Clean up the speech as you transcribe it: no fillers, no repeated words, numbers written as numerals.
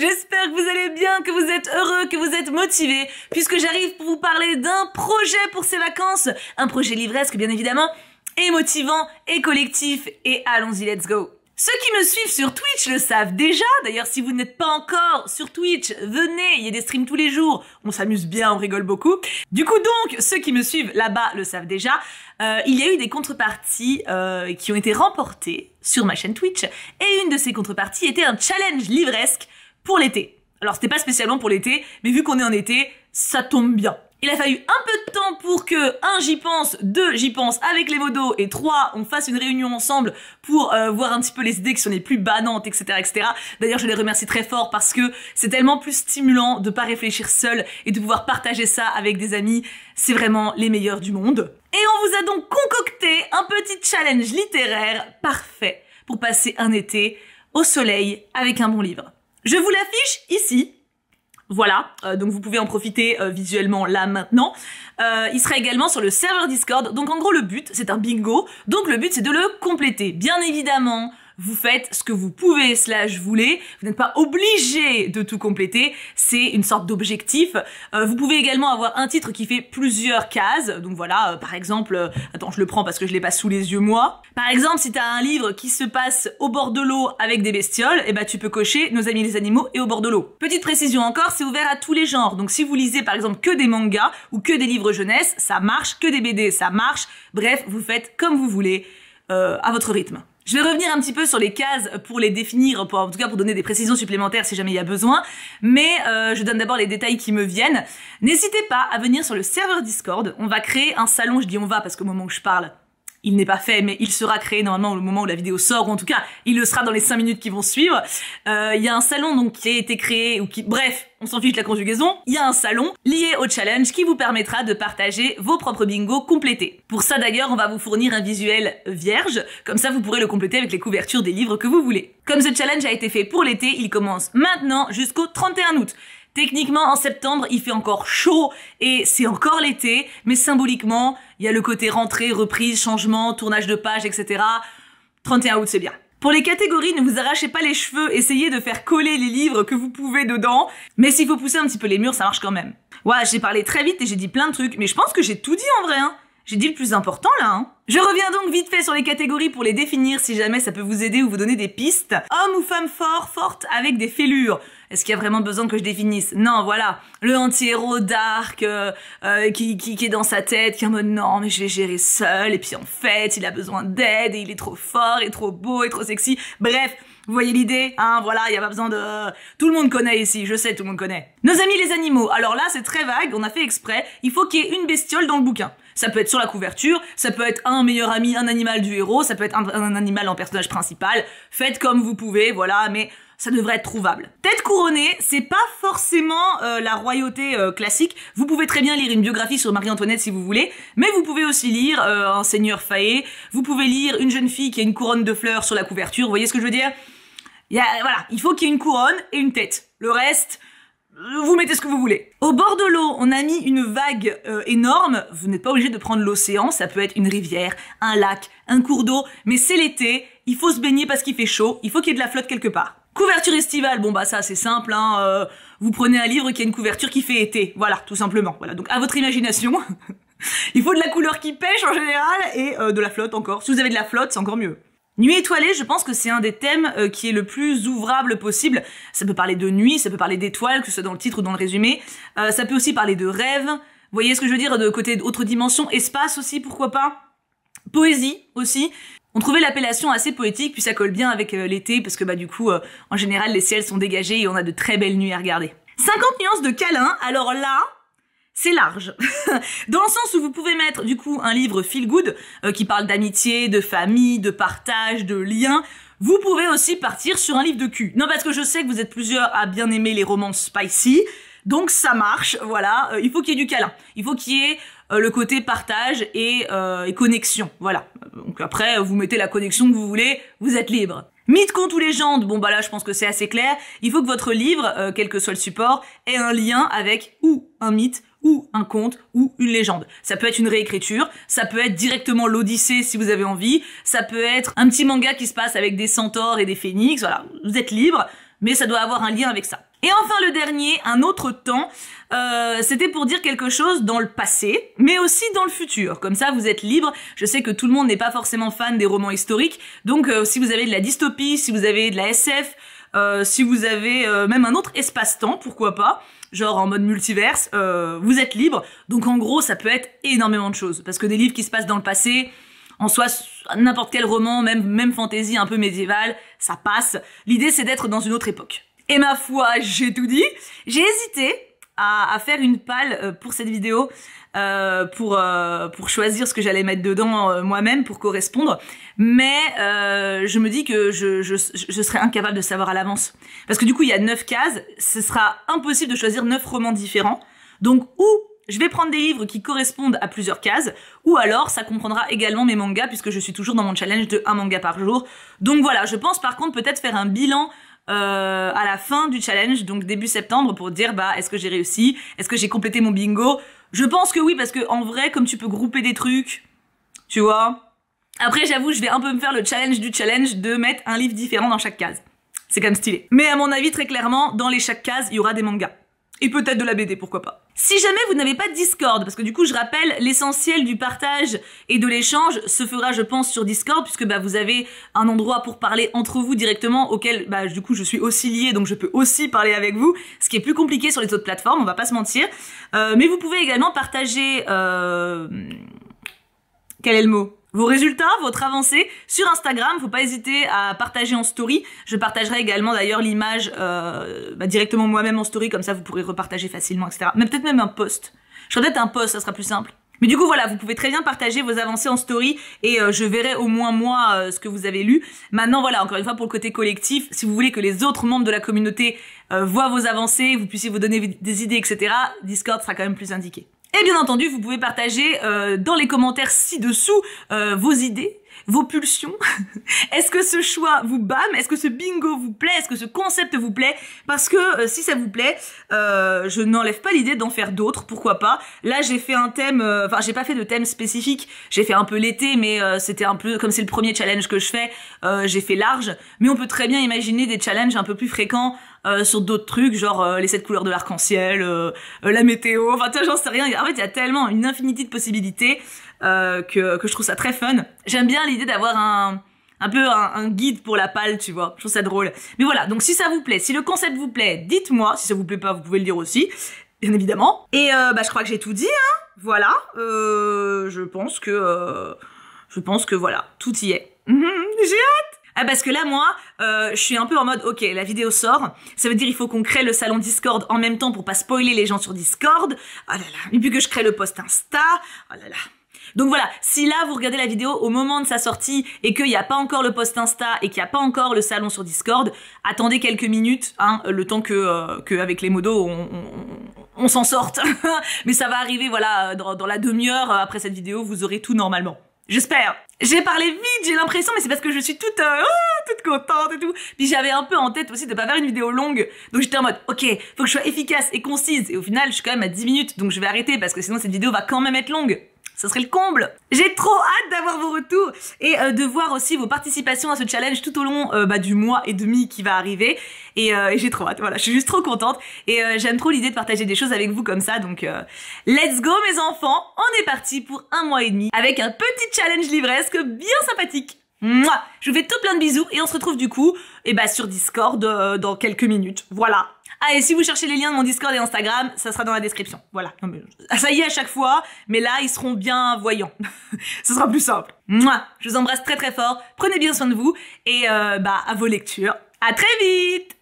j'espère que vous allez bien, que vous êtes heureux, que vous êtes motivés, puisque j'arrive pour vous parler d'un projet pour ces vacances, un projet livresque bien évidemment, et motivant, et collectif, et allons-y, let's go. Ceux qui me suivent sur Twitch le savent déjà, d'ailleurs si vous n'êtes pas encore sur Twitch, venez, il y a des streams tous les jours, on s'amuse bien, on rigole beaucoup. Du coup donc, ceux qui me suivent là-bas le savent déjà, il y a eu des contreparties qui ont été remportées sur ma chaîne Twitch, et une de ces contreparties était un challenge livresque pour l'été. Alors c'était pas spécialement pour l'été, mais vu qu'on est en été, ça tombe bien. Il a fallu un peu de temps pour que 1 j'y pense, 2 j'y pense avec les modos et 3 on fasse une réunion ensemble pour voir un petit peu les idées qui sont les plus banantes, etc., etc. D'ailleurs je les remercie très fort parce que c'est tellement plus stimulant de pas réfléchir seul et de pouvoir partager ça avec des amis. C'est vraiment les meilleurs du monde. Et on vous a donc concocté un petit challenge littéraire parfait pour passer un été au soleil avec un bon livre. Je vous l'affiche ici. Voilà, donc vous pouvez en profiter visuellement là maintenant. Il sera également sur le serveur Discord, donc en gros le but, c'est un bingo, donc le but c'est de le compléter. Bien évidemment, vous faites ce que vous pouvez / voulez, vous n'êtes pas obligé de tout compléter, c'est une sorte d'objectif. Vous pouvez également avoir un titre qui fait plusieurs cases, donc voilà, par exemple, attends je le prends parce que je l'ai pas sous les yeux moi. Par exemple, si t'as un livre qui se passe au bord de l'eau avec des bestioles, eh ben tu peux cocher Nos amis les animaux et Au bord de l'eau. Petite précision encore, c'est ouvert à tous les genres, donc si vous lisez par exemple que des mangas ou que des livres jeunesse, ça marche, que des BD, ça marche, bref, vous faites comme vous voulez, à votre rythme. Je vais revenir un petit peu sur les cases pour les définir, en tout cas pour donner des précisions supplémentaires si jamais il y a besoin, mais je donne d'abord les détails qui me viennent. N'hésitez pas à venir sur le serveur Discord, on va créer un salon, je dis on va parce qu'au moment où je parle, il n'est pas fait, mais il sera créé normalement au moment où la vidéo sort, ou en tout cas, il le sera dans les 5 minutes qui vont suivre. Il y a un salon donc qui a été créé, ou qui, bref, on s'en fiche de la conjugaison. Il y a un salon lié au challenge qui vous permettra de partager vos propres bingos complétés. Pour ça d'ailleurs, on va vous fournir un visuel vierge, comme ça vous pourrez le compléter avec les couvertures des livres que vous voulez. Comme ce challenge a été fait pour l'été, il commence maintenant jusqu'au 31 août. Techniquement, en septembre, il fait encore chaud et c'est encore l'été, mais symboliquement, il y a le côté rentrée, reprise, changement, tournage de page, etc. 31 août, c'est bien. Pour les catégories, ne vous arrachez pas les cheveux, essayez de faire coller les livres que vous pouvez dedans, mais s'il faut pousser un petit peu les murs, ça marche quand même. Ouais, j'ai parlé très vite et j'ai dit plein de trucs, mais je pense que j'ai tout dit en vrai, hein. J'ai dit le plus important là, hein. Je reviens donc vite fait sur les catégories pour les définir si jamais ça peut vous aider ou vous donner des pistes. Homme ou femme fort, forte avec des fêlures. Est-ce qu'il y a vraiment besoin que je définisse? Non, voilà. Le anti-héros dark, qui est dans sa tête, qui est en mode non, mais je vais gérer seul, et puis en fait, il a besoin d'aide, et il est trop fort, et trop beau, et trop sexy. Bref. Vous voyez l'idée, hein, voilà, il y a pas besoin de... Tout le monde connaît ici, je sais, tout le monde connaît. Nos amis les animaux, alors là, c'est très vague, on a fait exprès, il faut qu'il y ait une bestiole dans le bouquin. Ça peut être sur la couverture, ça peut être un meilleur ami, un animal du héros, ça peut être un animal en personnage principal, faites comme vous pouvez, voilà, mais ça devrait être trouvable. Tête couronnée, c'est pas forcément la royauté classique, vous pouvez très bien lire une biographie sur Marie-Antoinette si vous voulez, mais vous pouvez aussi lire un seigneur faé, vous pouvez lire une jeune fille qui a une couronne de fleurs sur la couverture, vous voyez ce que je veux dire? Voilà, il faut qu'il y ait une couronne et une tête. Le reste, vous mettez ce que vous voulez. Au bord de l'eau, on a mis une vague énorme. Vous n'êtes pas obligé de prendre l'océan, ça peut être une rivière, un lac, un cours d'eau, mais c'est l'été, il faut se baigner parce qu'il fait chaud, il faut qu'il y ait de la flotte quelque part. Couverture estivale, bon bah ça c'est simple, hein, vous prenez un livre qui a une couverture qui fait été, voilà, tout simplement. Voilà, donc à votre imagination. Il faut de la couleur qui pêche en général et de la flotte encore. Si vous avez de la flotte, c'est encore mieux. Nuit étoilée, je pense que c'est un des thèmes qui est le plus ouvrable possible. Ça peut parler de nuit, ça peut parler d'étoiles, que ce soit dans le titre ou dans le résumé. Ça peut aussi parler de rêve. Vous voyez ce que je veux dire, de côté d'autres dimensions. Espace aussi, pourquoi pas. Poésie aussi. On trouvait l'appellation assez poétique, puis ça colle bien avec l'été, parce que bah du coup, en général, les ciels sont dégagés et on a de très belles nuits à regarder. 50 nuances de câlin, alors là... c'est large, dans le sens où vous pouvez mettre du coup un livre feel good qui parle d'amitié, de famille, de partage, de liens. Vous pouvez aussi partir sur un livre de cul. Non, parce que je sais que vous êtes plusieurs à bien aimer les romans spicy, donc ça marche, voilà. Il faut qu'il y ait du câlin, il faut qu'il y ait le côté partage et connexion, voilà. Donc après, vous mettez la connexion que vous voulez, vous êtes libre. Mythe, conte ou légende, bon bah là je pense que c'est assez clair. Il faut que votre livre, quel que soit le support, ait un lien avec ou un mythe, ou un conte, ou une légende. Ça peut être une réécriture, ça peut être directement l'Odyssée si vous avez envie, ça peut être un petit manga qui se passe avec des centaures et des phénix, voilà, vous êtes libre, mais ça doit avoir un lien avec ça. Et enfin le dernier, un autre temps, c'était pour dire quelque chose dans le passé, mais aussi dans le futur. Comme ça, vous êtes libre. Je sais que tout le monde n'est pas forcément fan des romans historiques, donc si vous avez de la dystopie, si vous avez de la SF, si vous avez même un autre espace-temps, pourquoi pas, genre en mode multiverse, vous êtes libre. Donc en gros, ça peut être énormément de choses, parce que des livres qui se passent dans le passé, en soi, n'importe quel roman, même fantasy un peu médiéval, ça passe. L'idée, c'est d'être dans une autre époque. Et ma foi, j'ai tout dit. J'ai hésité à faire une palle pour cette vidéo, pour choisir ce que j'allais mettre dedans moi-même pour correspondre. Mais je me dis que je serais incapable de savoir à l'avance. Parce que du coup, il y a 9 cases. Ce sera impossible de choisir 9 romans différents. Donc, ou je vais prendre des livres qui correspondent à plusieurs cases, ou alors ça comprendra également mes mangas, puisque je suis toujours dans mon challenge de 1 manga par jour. Donc voilà, je pense par contre peut-être faire un bilan à la fin du challenge, donc début septembre, pour dire bah est-ce que j'ai réussi, est-ce que j'ai complété mon bingo. Je pense que oui, parce que en vrai, comme tu peux grouper des trucs, tu vois. Après j'avoue, je vais un peu me faire le challenge du challenge de mettre un livre différent dans chaque case. C'est quand même stylé. Mais à mon avis, très clairement, dans chaque case, il y aura des mangas. Et peut-être de la BD, pourquoi pas. Si jamais vous n'avez pas de Discord, parce que du coup je rappelle, l'essentiel du partage et de l'échange se fera je pense sur Discord, puisque bah, vous avez un endroit pour parler entre vous directement, auquel bah, du coup je suis aussi liée, donc je peux aussi parler avec vous, ce qui est plus compliqué sur les autres plateformes, on va pas se mentir. Mais vous pouvez également partager... Quel est le mot ? Vos résultats, votre avancée sur Instagram, faut pas hésiter à partager en story. Je partagerai également d'ailleurs l'image directement moi-même en story, comme ça vous pourrez repartager facilement, etc. Mais peut-être même un post. Je ferai peut-être un post, ça sera plus simple. Mais du coup voilà, vous pouvez très bien partager vos avancées en story et je verrai au moins moi ce que vous avez lu. Maintenant voilà, encore une fois pour le côté collectif, si vous voulez que les autres membres de la communauté voient vos avancées, vous puissiez vous donner des idées, etc., Discord sera quand même plus indiqué. Et bien entendu, vous pouvez partager dans les commentaires ci-dessous vos idées, vos pulsions. Est-ce que ce choix vous bâme? Est-ce que ce bingo vous plaît? Est-ce que ce concept vous plaît? Parce que si ça vous plaît, je n'enlève pas l'idée d'en faire d'autres, pourquoi pas. Là, j'ai fait un thème, enfin, j'ai pas fait de thème spécifique. J'ai fait un peu l'été, mais c'était un peu, comme c'est le premier challenge que je fais, j'ai fait large. Mais on peut très bien imaginer des challenges un peu plus fréquents sur d'autres trucs, genre les 7 couleurs de l'arc-en-ciel, la météo, enfin, tu vois, j'en sais rien. En fait, il y a tellement une infinité de possibilités que je trouve ça très fun. J'aime bien l'idée d'avoir un peu un guide pour la palle, tu vois. Je trouve ça drôle. Mais voilà, donc si ça vous plaît, si le concept vous plaît, dites-moi. Si ça vous plaît pas, vous pouvez le dire aussi, bien évidemment. Et je crois que j'ai tout dit, hein. Voilà. Je pense que voilà, tout y est. J'ai hâte. Ah parce que là moi, je suis un peu en mode ok, la vidéo sort, ça veut dire il faut qu'on crée le salon Discord en même temps pour pas spoiler les gens sur Discord. Oh là là, et puis que je crée le post Insta. Oh là là. Donc voilà, si là vous regardez la vidéo au moment de sa sortie et qu'il n'y a pas encore le post Insta et qu'il n'y a pas encore le salon sur Discord, attendez quelques minutes, hein, le temps que avec les modos on s'en sorte. Mais ça va arriver voilà dans la demi-heure après cette vidéo, vous aurez tout normalement. J'espère. J'ai parlé vite, j'ai l'impression, mais c'est parce que je suis toute contente et tout. Puis j'avais un peu en tête aussi de pas faire une vidéo longue. Donc j'étais en mode, ok, faut que je sois efficace et concise. Et au final, je suis quand même à 10 minutes, donc je vais arrêter parce que sinon cette vidéo va quand même être longue. Ça serait le comble. J'ai trop hâte d'avoir vos retours et de voir aussi vos participations à ce challenge tout au long du mois et demi qui va arriver. Et j'ai trop hâte, voilà, je suis juste trop contente. Et j'aime trop l'idée de partager des choses avec vous comme ça. Donc let's go mes enfants, on est parti pour 1 mois et demi avec un petit challenge livresque bien sympathique. Mouah, je vous fais tout plein de bisous et on se retrouve du coup sur Discord dans quelques minutes. Voilà. Ah, et si vous cherchez les liens de mon Discord et Instagram, ça sera dans la description. Voilà. Non, mais, ça y est à chaque fois, mais là, ils seront bien voyants. Ce sera plus simple. Mouah, je vous embrasse très très fort. Prenez bien soin de vous et à vos lectures. À très vite!